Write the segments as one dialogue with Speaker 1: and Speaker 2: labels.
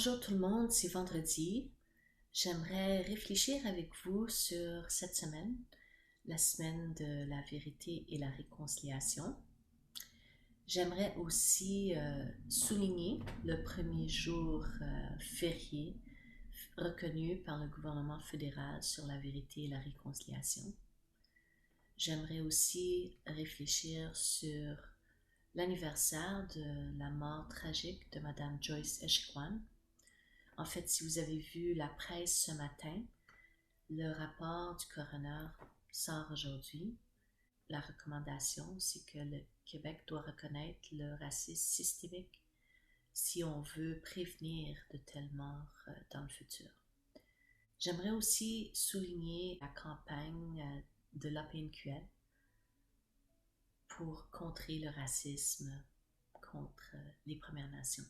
Speaker 1: Bonjour tout le monde, c'est vendredi. J'aimerais réfléchir avec vous sur cette semaine, la semaine de la vérité et la réconciliation. J'aimerais aussi souligner le premier jour férié reconnu par le gouvernement fédéral sur la vérité et la réconciliation. J'aimerais aussi réfléchir sur l'anniversaire de la mort tragique de Madame Joyce Echequan. En fait, si vous avez vu la presse ce matin, le rapport du coroner sort aujourd'hui. La recommandation, c'est que le Québec doit reconnaître le racisme systémique si on veut prévenir de telles morts dans le futur. J'aimerais aussi souligner la campagne de l'APNQL pour contrer le racisme contre les Premières Nations.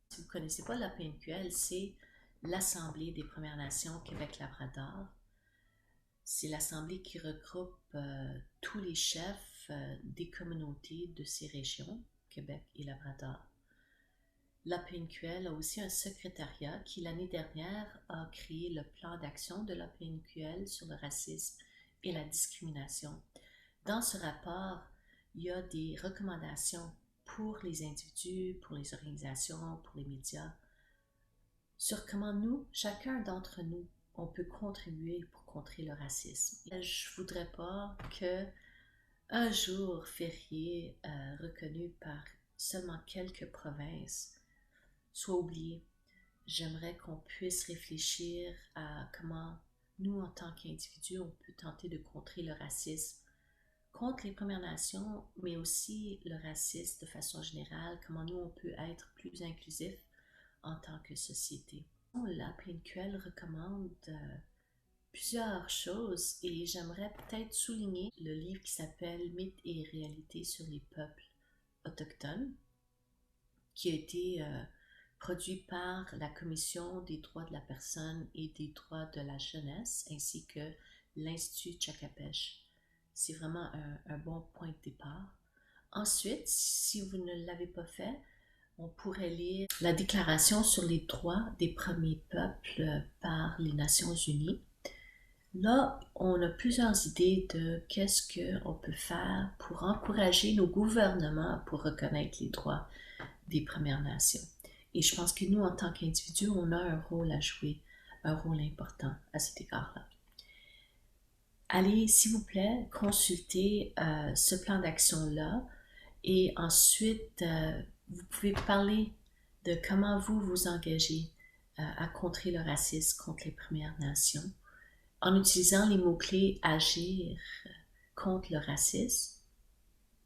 Speaker 1: Si vous ne connaissez pas l'APNQL, c'est l'Assemblée des Premières Nations Québec-Labrador. C'est l'Assemblée qui regroupe tous les chefs des communautés de ces régions, Québec et Labrador. L'APNQL a aussi un secrétariat qui, l'année dernière, a créé le plan d'action de l'APNQL sur le racisme et la discrimination. Dans ce rapport, il y a des recommandations pour les individus, pour les organisations, pour les médias, sur comment nous, chacun d'entre nous, on peut contribuer pour contrer le racisme. Je ne voudrais pas qu'un jour férié reconnu par seulement quelques provinces soit oublié. J'aimerais qu'on puisse réfléchir à comment nous, en tant qu'individus, on peut tenter de contrer le racisme contre les Premières Nations, mais aussi le racisme de façon générale, comment nous, on peut être plus inclusif en tant que société. La PNQL recommande plusieurs choses et j'aimerais peut-être souligner le livre qui s'appelle « Mythes et réalités sur les peuples autochtones » qui a été produit par la Commission des droits de la personne et des droits de la jeunesse ainsi que l'Institut Tchakapesh. C'est vraiment un bon point de départ. Ensuite, si vous ne l'avez pas fait, on pourrait lire la Déclaration sur les droits des premiers peuples par les Nations Unies. Là, on a plusieurs idées de qu'est-ce qu'on peut faire pour encourager nos gouvernements pour reconnaître les droits des Premières Nations. Et je pense que nous, en tant qu'individus, on a un rôle à jouer, un rôle important à cet égard-là. Allez, s'il vous plaît, consulter ce plan d'action-là et ensuite, vous pouvez parler de comment vous vous engagez à contrer le racisme contre les Premières Nations en utilisant les mots-clés « agir contre le racisme »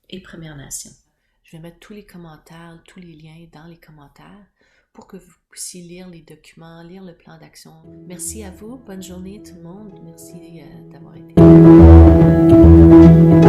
Speaker 1: et « Premières Nations ». Je vais mettre tous les commentaires, tous les liens dans les commentaires pour que vous puissiez lire les documents, lire le plan d'action. Merci à vous, bonne journée tout le monde, merci d'avoir été là.